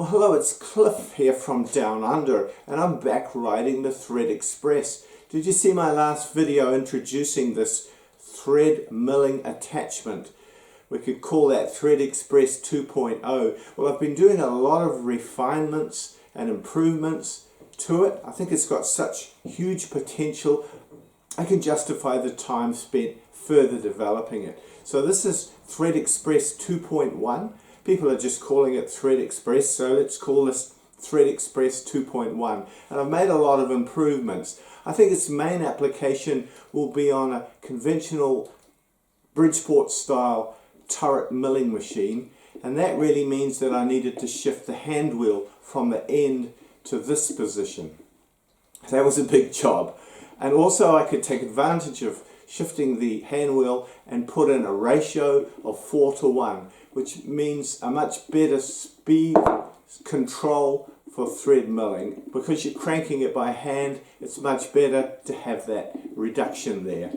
Well, hello, it's Cliff here from Down Under, and I'm back riding the ThreadExpress. Did you see my last video introducing this thread milling attachment? We could call that ThreadExpress 2.0. Well, I've been doing a lot of refinements and improvements to it. I think it's got such huge potential, I can justify the time spent further developing it. So this is ThreadExpress 2.1. People are just calling it ThreadExpress, so let's call this ThreadExpress 2.1. And I've made a lot of improvements. I think its main application will be on a conventional Bridgeport style turret milling machine, and that really means that I needed to shift the hand wheel from the end to this position. That was a big job. And also I could take advantage of shifting the hand wheel and put in a ratio of 4:1, which means a much better speed control for thread milling. Because you're cranking it by hand, it's much better to have that reduction there.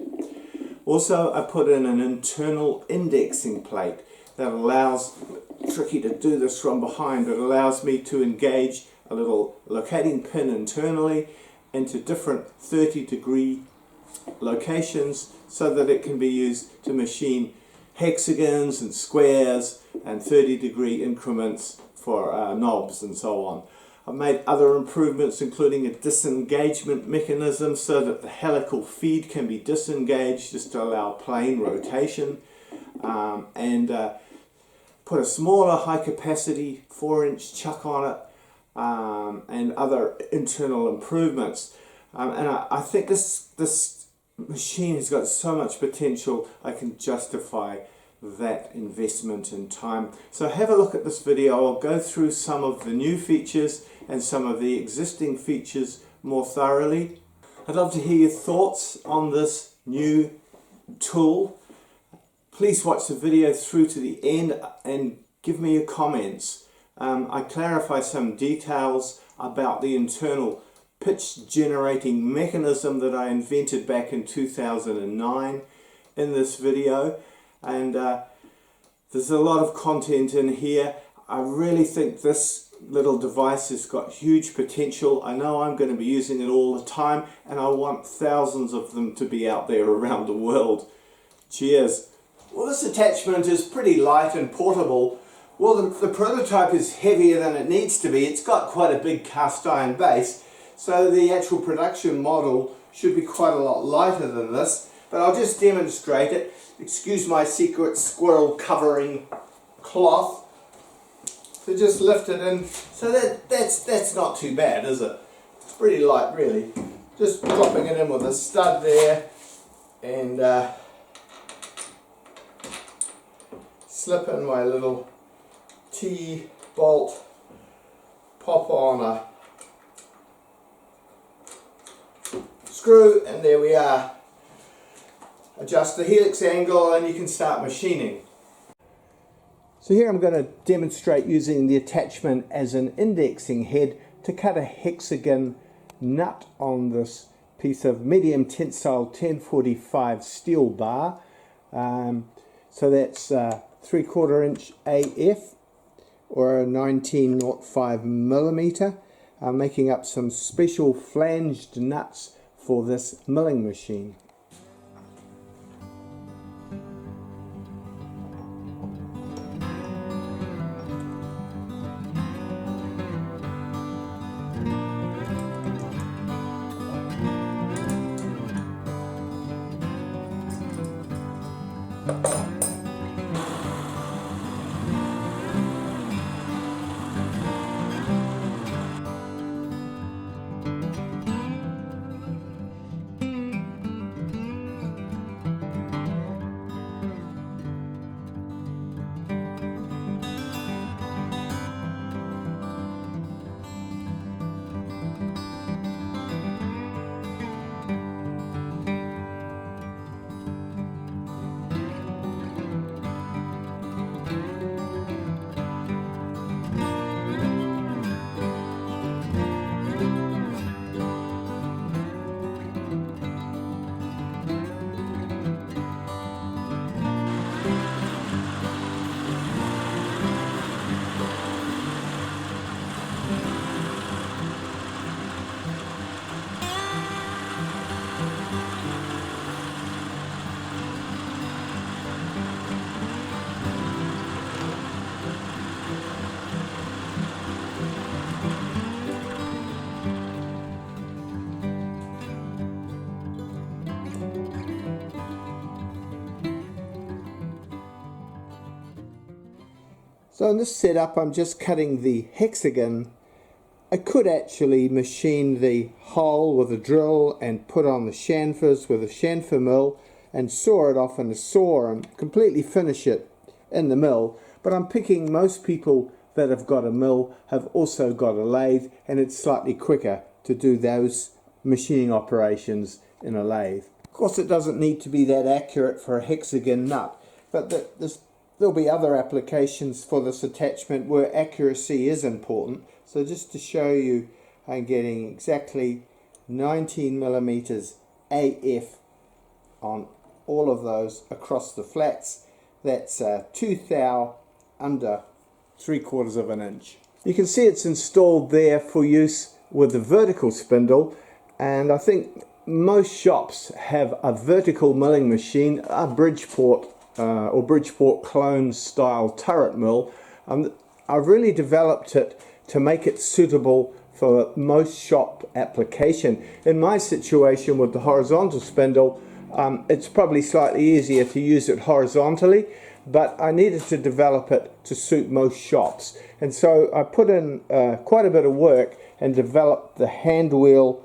Also, I put in an internal indexing plate that allows, tricky to do this from behind, but allows me to engage a little locating pin internally into different 30-degree locations so that it can be used to machine hexagons and squares and 30-degree increments for knobs and so on. I've made other improvements, including a disengagement mechanism so that the helical feed can be disengaged just to allow plane rotation, and put a smaller high capacity 4-inch chuck on it, and other internal improvements. And I think this machine has got so much potential, I can justify that investment in time. So have a look at this video. I'll go through some of the new features and some of the existing features more thoroughly. I'd love to hear your thoughts on this new tool. Please watch the video through to the end and give me your comments. I clarify some details about the internal pitch generating mechanism that I invented back in 2009 in this video, and there's a lot of content in here. I really think this little device has got huge potential. I know I'm going to be using it all the time, and I want thousands of them to be out there around the world. Cheers. Well, this attachment is pretty light and portable. Well, the prototype is heavier than it needs to be. It's got quite a big cast iron base, so the actual production model should be quite a lot lighter than this, but I'll just demonstrate it. Excuse my secret squirrel covering cloth. So just lift it in. So that's not too bad, is it? It's pretty light, really. Just dropping it in with a stud there, and slip in my little T-bolt, pop on a screw, and there we are. Adjust the helix angle and you can start machining. So here I'm going to demonstrate using the attachment as an indexing head to cut a hexagon nut on this piece of medium tensile 1045 steel bar. So that's 3/4 inch AF or a 19.05 millimeter. I'm making up some special flanged nuts for this milling machine. So in this setup I'm just cutting the hexagon. I could actually machine the hole with a drill and put on the chamfers with a chamfer mill and saw it off in a saw and completely finish it in the mill, but I'm picking most people that have got a mill have also got a lathe, and it's slightly quicker to do those machining operations in a lathe. Of course it doesn't need to be that accurate for a hexagon nut, but there'll be other applications for this attachment where accuracy is important. So just to show you, I'm getting exactly 19 millimeters AF on all of those across the flats. That's 2 thou under 3/4 of an inch. You can see it's installed there for use with the vertical spindle, and I think most shops have a vertical milling machine, a Bridgeport or Bridgeport clone style turret mill. I've really developed it to make it suitable for most shop application. In my situation with the horizontal spindle, it's probably slightly easier to use it horizontally, but I needed to develop it to suit most shops. And so I put in quite a bit of work and developed the hand wheel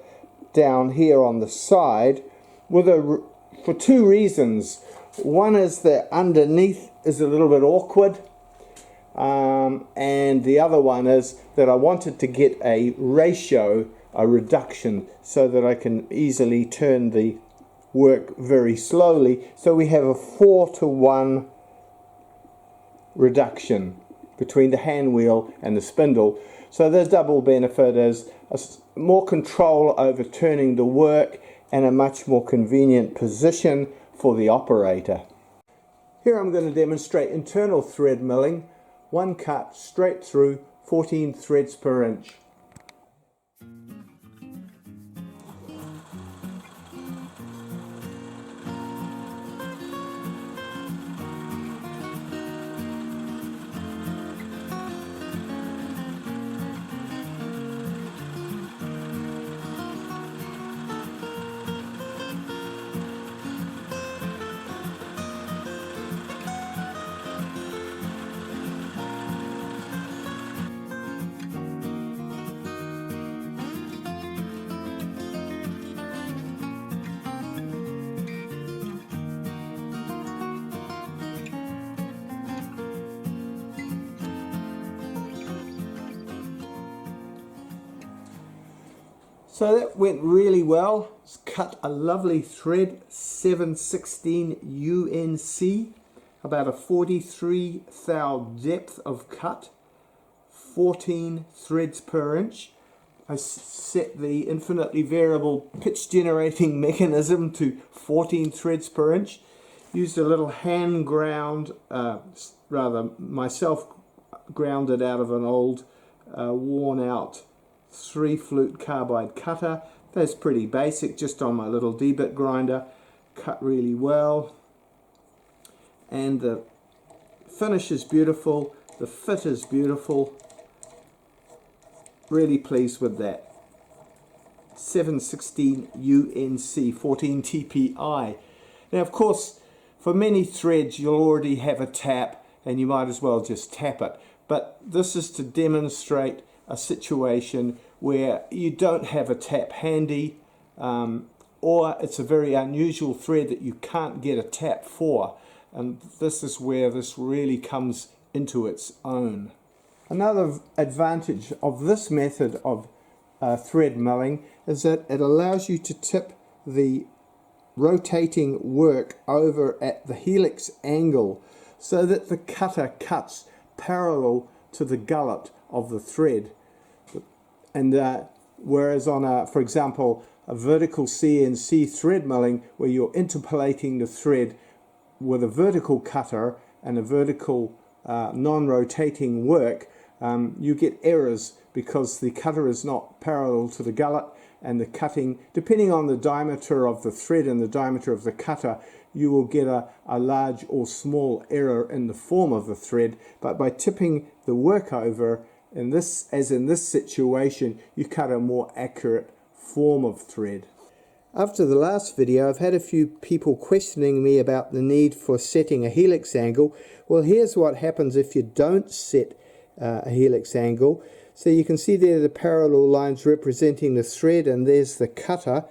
down here on the side for two reasons. One is that underneath is a little bit awkward, and the other one is that I wanted to get a ratio, a reduction, so that I can easily turn the work very slowly. So we have a 4-to-1 reduction between the hand wheel and the spindle. So the double benefit is more control over turning the work and a much more convenient position for the operator. Here I'm going to demonstrate internal thread milling, one cut straight through, 14 threads per inch. So that went really well. It's cut a lovely thread, 716 UNC, about a 43 thou depth of cut, 14 threads per inch. I set the infinitely variable pitch generating mechanism to 14 threads per inch. Used a little hand ground, myself ground it out of an old worn out 3-flute carbide cutter. That's pretty basic, just on my little D-bit grinder. Cut really well, and the finish is beautiful, the fit is beautiful. Really pleased with that. 716 UNC 14 TPI. Now of course for many threads you'll already have a tap and you might as well just tap it, but this is to demonstrate a situation where you don't have a tap handy, or it's a very unusual thread that you can't get a tap for, and this is where this really comes into its own. Another advantage of this method of thread milling is that it allows you to tip the rotating work over at the helix angle so that the cutter cuts parallel to the gullet of the thread. And whereas on for example, a vertical CNC thread milling where you're interpolating the thread with a vertical cutter and a vertical non-rotating work, you get errors because the cutter is not parallel to the gullet, and the cutting, depending on the diameter of the thread and the diameter of the cutter, you will get a large or small error in the form of the thread. But by tipping the work over, as in this situation, you cut a more accurate form of thread. After the last video, I've had a few people questioning me about the need for setting a helix angle. Well, here's what happens if you don't set a helix angle. So you can see there the parallel lines representing the thread, and there's the cutter.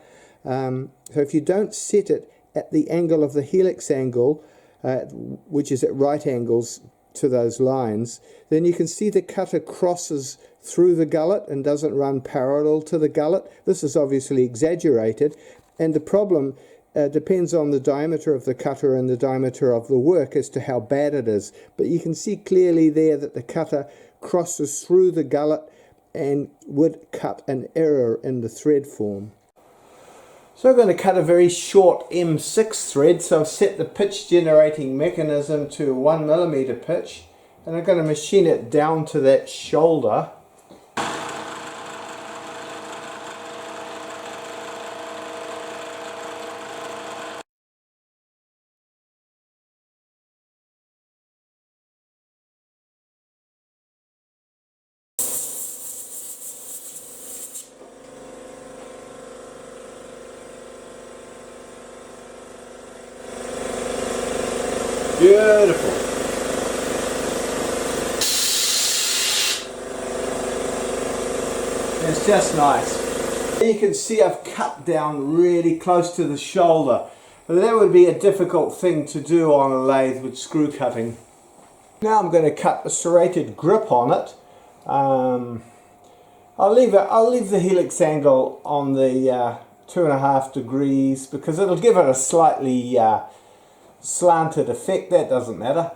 So if you don't set it at the angle of the helix angle, which is at right angles to those lines, then you can see the cutter crosses through the gullet and doesn't run parallel to the gullet. This is obviously exaggerated, and the problem depends on the diameter of the cutter and the diameter of the work as to how bad it is. But you can see clearly there that the cutter crosses through the gullet and would cut an error in the thread form. So I'm going to cut a very short M6 thread, so I've set the pitch generating mechanism to 1mm pitch, and I'm going to machine it down to that shoulder. Beautiful. It's just nice. You can see I've cut down really close to the shoulder. That would be a difficult thing to do on a lathe with screw cutting. Now I'm going to cut a serrated grip on it. I'll leave the helix angle on the 2.5 degrees because it'll give it a slightly slanted effect. That doesn't matter.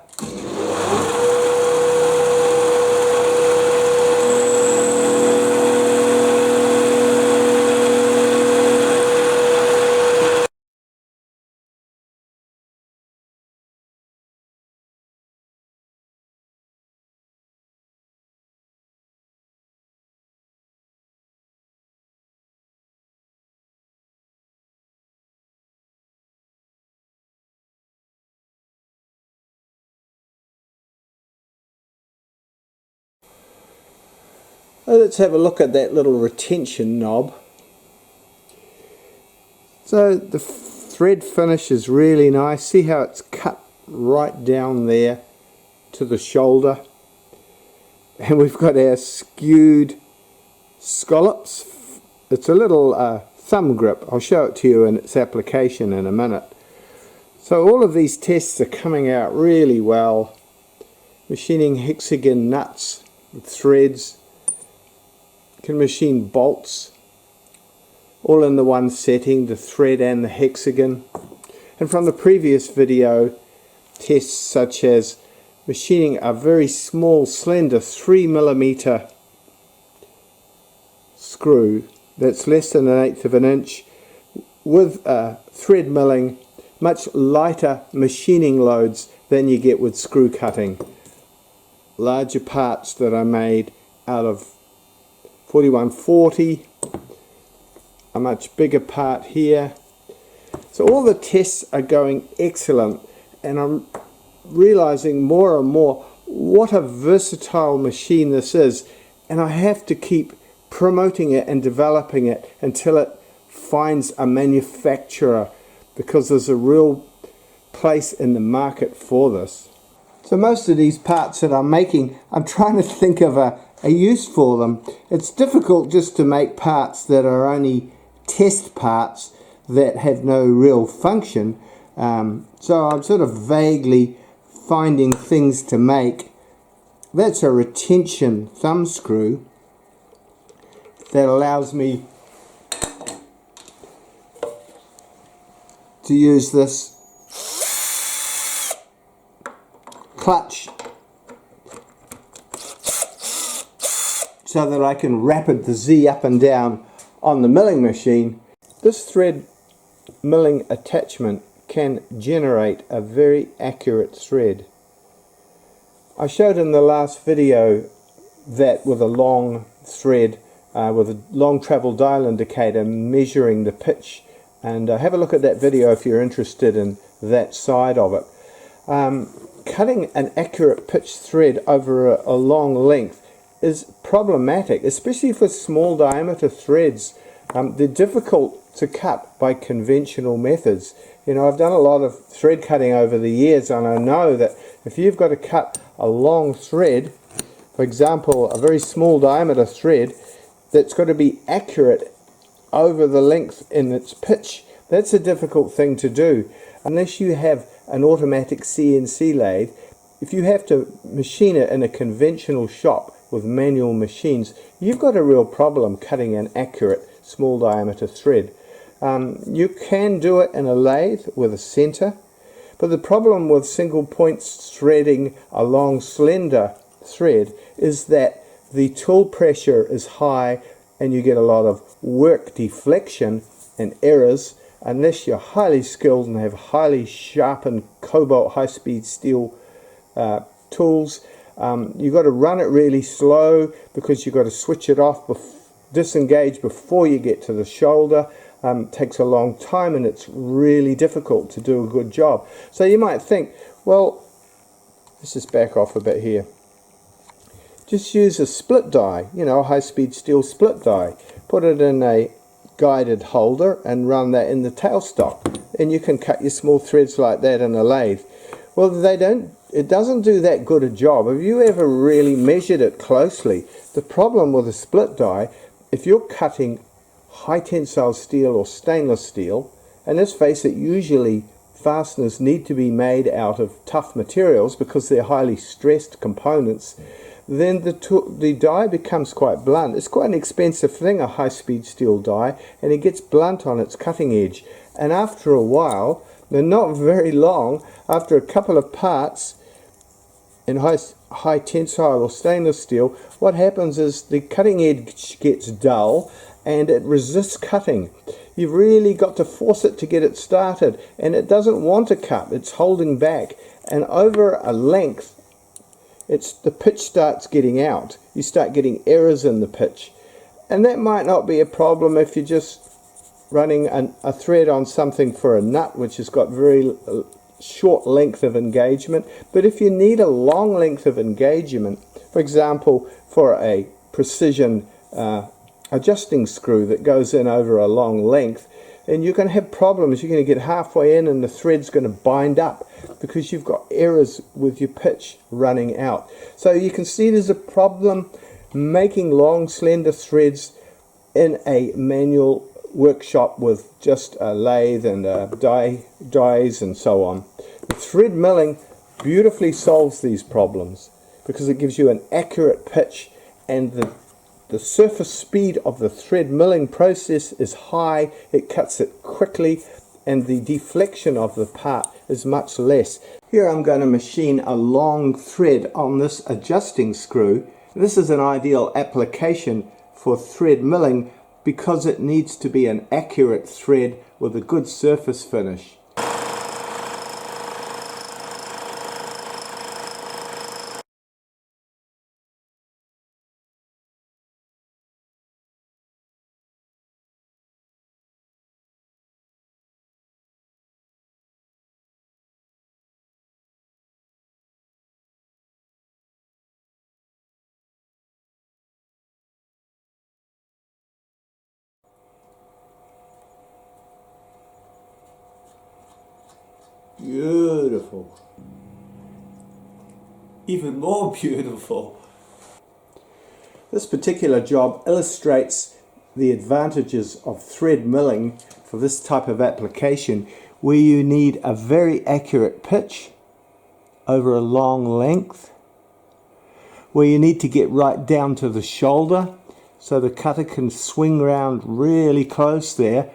Let's have a look at that little retention knob. So the thread finish is really nice. See how it's cut right down there to the shoulder. And we've got our skewed scallops. It's a little thumb grip. I'll show it to you in its application in a minute. So all of these tests are coming out really well. Machining hexagon nuts with threads. Can machine bolts all in the one setting, the thread and the hexagon. And from the previous video, tests such as machining a very small slender 3mm screw that's less than 1/8 of an inch with thread milling, much lighter machining loads than you get with screw cutting. Larger parts that are made out of 4140, a much bigger part here. So all the tests are going excellent, and I'm realizing more and more what a versatile machine this is, and I have to keep promoting it and developing it until it finds a manufacturer, because there's a real place in the market for this. So most of these parts that I'm making, I'm trying to think of a use for them. It's difficult just to make parts that are only test parts that have no real function. So I'm sort of vaguely finding things to make. That's a retention thumb screw that allows me to use this clutch so that I can rapid the Z up and down on the milling machine. This thread milling attachment can generate a very accurate thread. I showed in the last video that with a long thread, with a long travel dial indicator measuring the pitch, and have a look at that video if you're interested in that side of it. Cutting an accurate pitch thread over a long length is problematic, especially for small diameter threads. They're difficult to cut by conventional methods. You know, I've done a lot of thread cutting over the years, and I know that if you've got to cut a long thread, for example, a very small diameter thread, that's got to be accurate over the length in its pitch. That's a difficult thing to do. Unless you have an automatic CNC lathe, if you have to machine it in a conventional shop with manual machines, you've got a real problem cutting an accurate small diameter thread. You can do it in a lathe with a center, but the problem with single point threading a long slender thread is that the tool pressure is high and you get a lot of work deflection and errors unless you're highly skilled and have highly sharpened cobalt high-speed steel tools. You've got to run it really slow because you've got to switch it off, disengage before you get to the shoulder. Takes a long time and it's really difficult to do a good job. So you might think, well, let's just back off a bit here. Just use a split die, you know, a high-speed steel split die. Put it in a guided holder and run that in the tailstock, and you can cut your small threads like that in a lathe. Well, it doesn't do that good a job. Have you ever really measured it closely? The problem with a split die, if you're cutting high tensile steel or stainless steel, and let's face it, usually fasteners need to be made out of tough materials because they're highly stressed components, then the die becomes quite blunt. It's quite an expensive thing, a high-speed steel die, and it gets blunt on its cutting edge. And after a while, they're not very long, after a couple of parts in high tensile or stainless steel, what happens is the cutting edge gets dull and it resists cutting. You've really got to force it to get it started, and it doesn't want to cut. It's holding back, and over a length, the pitch starts getting out. You start getting errors in the pitch, and that might not be a problem if you're just running a thread on something for a nut which has got very short length of engagement. But if you need a long length of engagement, for example, for a precision adjusting screw that goes in over a long length, and you're going to have problems. You're going to get halfway in and the thread's going to bind up because you've got errors with your pitch running out. So you can see there's a problem making long slender threads in a manual workshop with just a lathe and dies and so on. The thread milling beautifully solves these problems because it gives you an accurate pitch, and the surface speed of the thread milling process is high. It cuts it quickly, and the deflection of the part is much less. Here I'm going to machine a long thread on this adjusting screw. This is an ideal application for thread milling because it needs to be an accurate thread with a good surface finish. Beautiful. Even more beautiful. This particular job illustrates the advantages of thread milling for this type of application, where you need a very accurate pitch over a long length, where you need to get right down to the shoulder so the cutter can swing around really close there,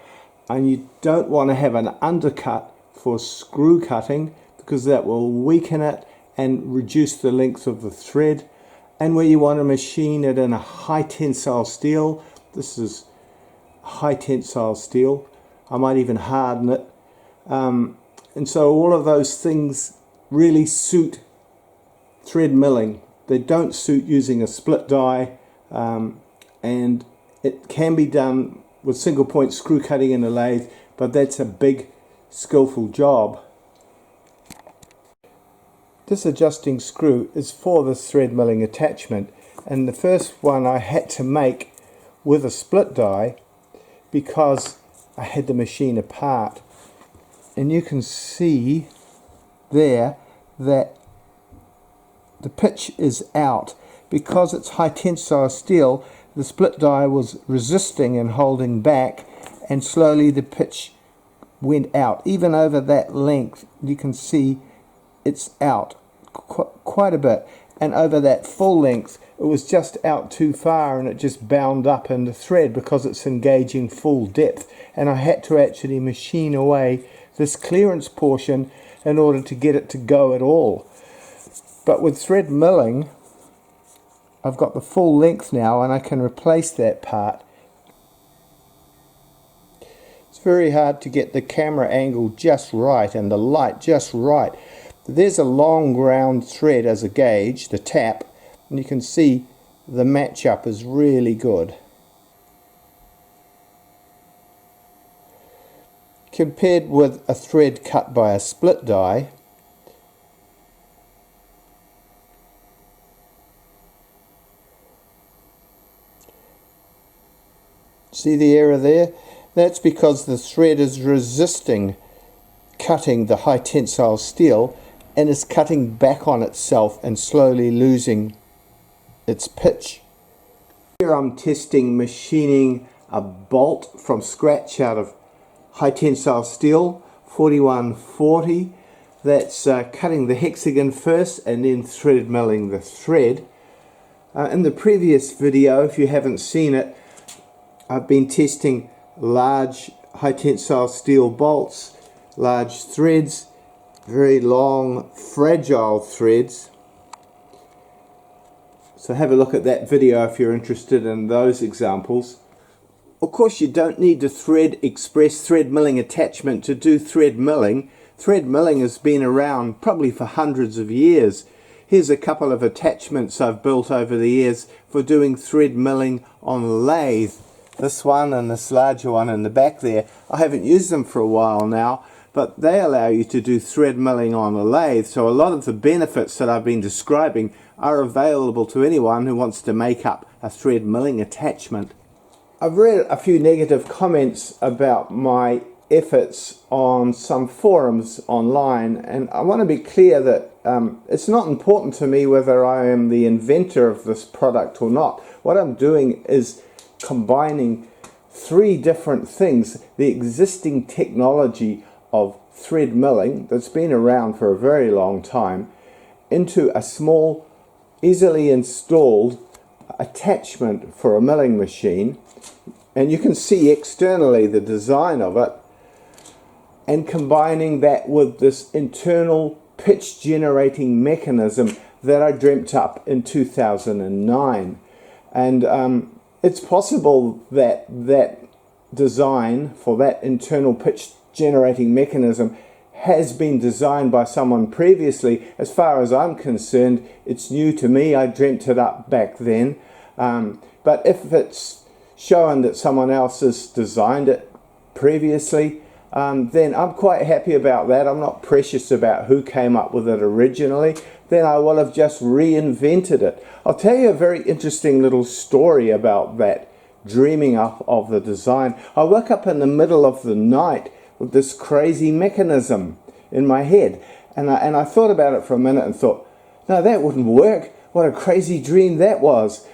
and you don't want to have an undercut for screw cutting because that will weaken it and reduce the length of the thread, and where you want to machine it in a high tensile steel. This is high tensile steel. I might even harden it, and so all of those things really suit thread milling. They don't suit using a split die, and it can be done with single point screw cutting in a lathe, but that's a big skillful job. This adjusting screw is for the thread milling attachment, and the first one I had to make with a split die because I had the machine apart, and you can see there that the pitch is out. Because it's high tensile steel, the split die was resisting and holding back, and slowly the pitch went out. Even over that length, you can see it's out quite a bit, and over that full length it was just out too far, and it just bound up in the thread because it's engaging full depth, and I had to actually machine away this clearance portion in order to get it to go at all. But with thread milling, I've got the full length now, and I can replace that part. It's very hard to get the camera angle just right and the light just right. There's a long round thread as a gauge, the tap, and you can see the match-up is really good. Compared with a thread cut by a split die, see the error there? That's because the thread is resisting cutting the high tensile steel and is cutting back on itself and slowly losing its pitch. Here I'm testing machining a bolt from scratch out of high tensile steel, 4140. That's cutting the hexagon first and then thread milling the thread. In the previous video, if you haven't seen it, I've been testing large high tensile steel bolts, large threads, very long fragile threads. So have a look at that video if you're interested in those examples. Of course, you don't need the ThreadExpress thread milling attachment to do thread milling. Thread milling has been around probably for hundreds of years. Here's a couple of attachments I've built over the years for doing thread milling on lathe. This one and this larger one in the back there, I haven't used them for a while now, but they allow you to do thread milling on a lathe. So a lot of the benefits that I've been describing are available to anyone who wants to make up a thread milling attachment. I've read a few negative comments about my efforts on some forums online, and I want to be clear that it's not important to me whether I am the inventor of this product or not. What I'm doing is combining three different things: the existing technology of thread milling that's been around for a very long time, into a small, easily installed attachment for a milling machine. And you can see externally the design of it, and combining that with this internal pitch generating mechanism that I dreamt up in 2009. And it's possible that that design for that internal pitch generating mechanism has been designed by someone previously. As far as I'm concerned, it's new to me. I dreamt it up back then. But if it's shown that someone else has designed it previously, then I'm quite happy about that. I'm not precious about who came up with it originally. Then I will have just reinvented it. I'll tell you a very interesting little story about that dreaming up of the design. I woke up in the middle of the night with this crazy mechanism in my head, and I thought about it for a minute and thought, no, that wouldn't work. What a crazy dream that was.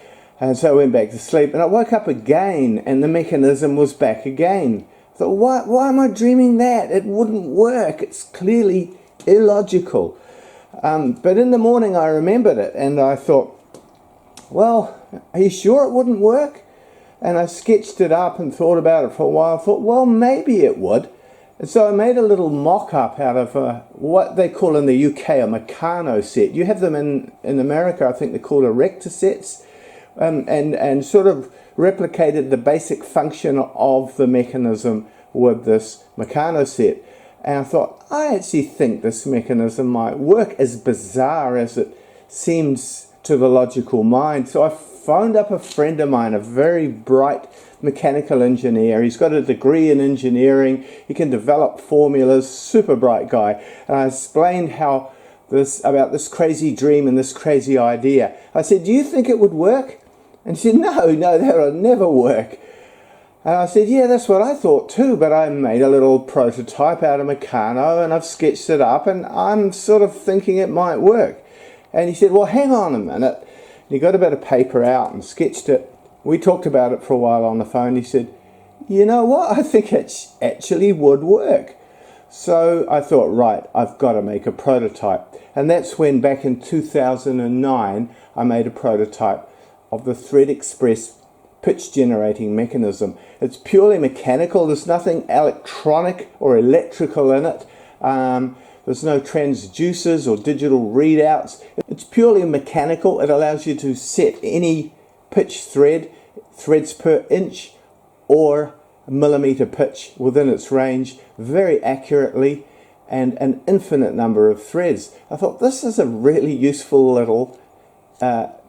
And so I went back to sleep, and I woke up again, and the mechanism was back again. I thought, why am I dreaming that? It wouldn't work. It's clearly illogical. But in the morning I remembered it, and I thought, well, are you sure it wouldn't work? And I sketched it up and thought about it for a while. I thought, well, maybe it would. And so I made a little mock-up out of what they call in the UK a Meccano set. You have them in America, I think they're called erector sets. And sort of replicated the basic function of the mechanism with this Meccano set. And I thought, I actually think this mechanism might work, as bizarre as it seems to the logical mind. So I phoned up a friend of mine, a very bright mechanical engineer. He's got a degree in engineering. He can develop formulas, super bright guy. And I explained about this crazy dream and this crazy idea. I said, do you think it would work? And he said, no, that will never work. And I said, yeah, that's what I thought too, but I made a little prototype out of Meccano and I've sketched it up and I'm sort of thinking it might work. And he said, well, hang on a minute. And he got a bit of paper out and sketched it. We talked about it for a while on the phone. He said, you know what, I think it actually would work. So I thought, right, I've got to make a prototype. And that's when, back in 2009, I made a prototype of the ThreadExpress pitch generating mechanism. It's purely mechanical. There's nothing electronic or electrical in it. There's no transducers or digital readouts. It's purely mechanical. It allows you to set any pitch threads per inch or millimeter pitch within its range very accurately, and an infinite number of threads. I thought this is a really useful little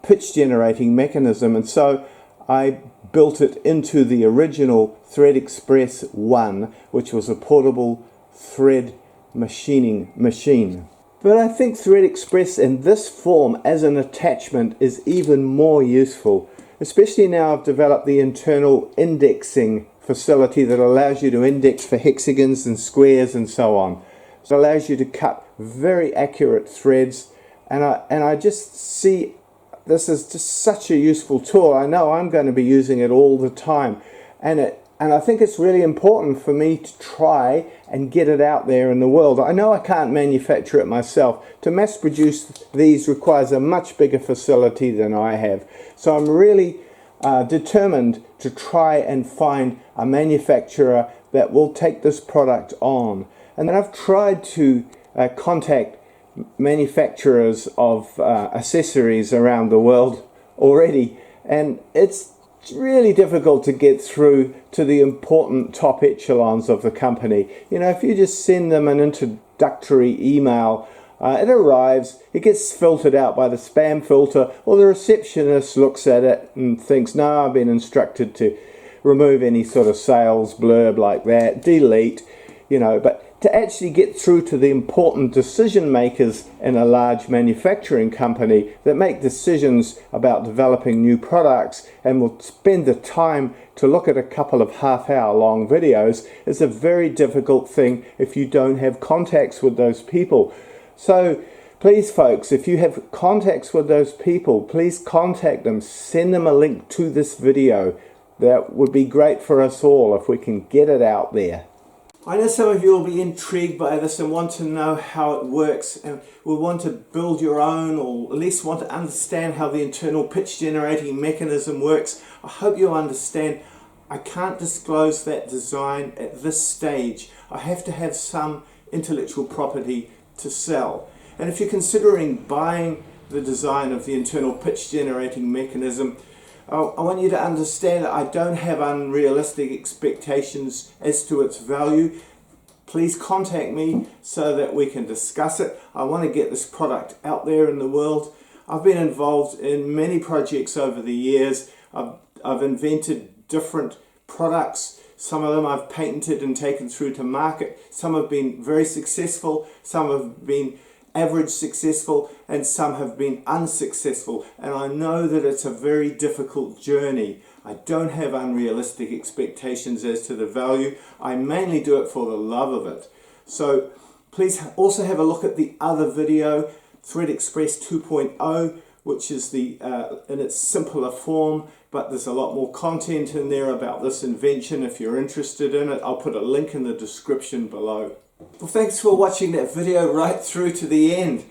pitch generating mechanism, and so I built it into the original ThreadExpress 1, which was a portable thread machining machine. But I think ThreadExpress in this form as an attachment is even more useful, especially now I've developed the internal indexing facility that allows you to index for hexagons and squares and so on. So it allows you to cut very accurate threads, and I just see this is just such a useful tool. I know I'm going to be using it all the time, and I think it's really important for me to try and get it out there in the world. I know I can't manufacture it myself. To mass produce these requires a much bigger facility than I have. So I'm really determined to try and find a manufacturer that will take this product on. And then I've tried to contact manufacturers of accessories around the world already, and it's really difficult to get through to the important top echelons of the company. You know, if you just send them an introductory email, it arrives, it gets filtered out by the spam filter, or the receptionist looks at it and thinks, no, I've been instructed to remove any sort of sales blurb like that, delete, you know. But to actually get through to the important decision makers in a large manufacturing company that make decisions about developing new products and will spend the time to look at a couple of half-hour long videos is a very difficult thing if you don't have contacts with those people. So please folks, if you have contacts with those people, please contact them, send them a link to this video. That would be great for us all if we can get it out there. I know some of you will be intrigued by this and want to know how it works and will want to build your own, or at least want to understand how the internal pitch generating mechanism works. I hope you'll understand I can't disclose that design at this stage. I have to have some intellectual property to sell. And if you're considering buying the design of the internal pitch generating mechanism, I want you to understand that I don't have unrealistic expectations as to its value. Please contact me so that we can discuss it. I want to get this product out there in the world. I've been involved in many projects over the years. I've invented different products. Some of them I've patented and taken through to market. Some have been very successful. Some have been average successful, and some have been unsuccessful, and I know that it's a very difficult journey. I don't have unrealistic expectations as to the value. I mainly do it for the love of it. So please also have a look at the other video, ThreadExpress 2.0, which is the in its simpler form, but there's a lot more content in there about this invention. If you're interested in it, I'll put a link in the description below. Well, thanks for watching that video right through to the end.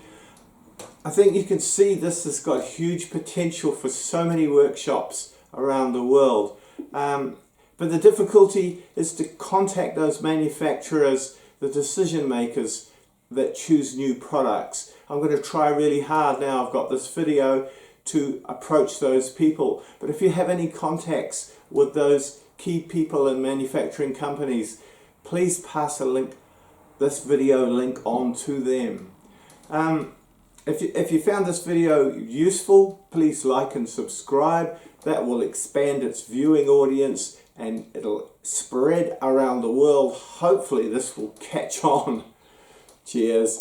I think you can see this has got huge potential for so many workshops around the world. But the difficulty is to contact those manufacturers, the decision makers that choose new products. I'm going to try really hard now I've got this video to approach those people. But if you have any contacts with those key people in manufacturing companies, please pass this video link on to them. If you found this video useful, please like and subscribe. That will expand its viewing audience and it'll spread around the world. Hopefully this will catch on. Cheers.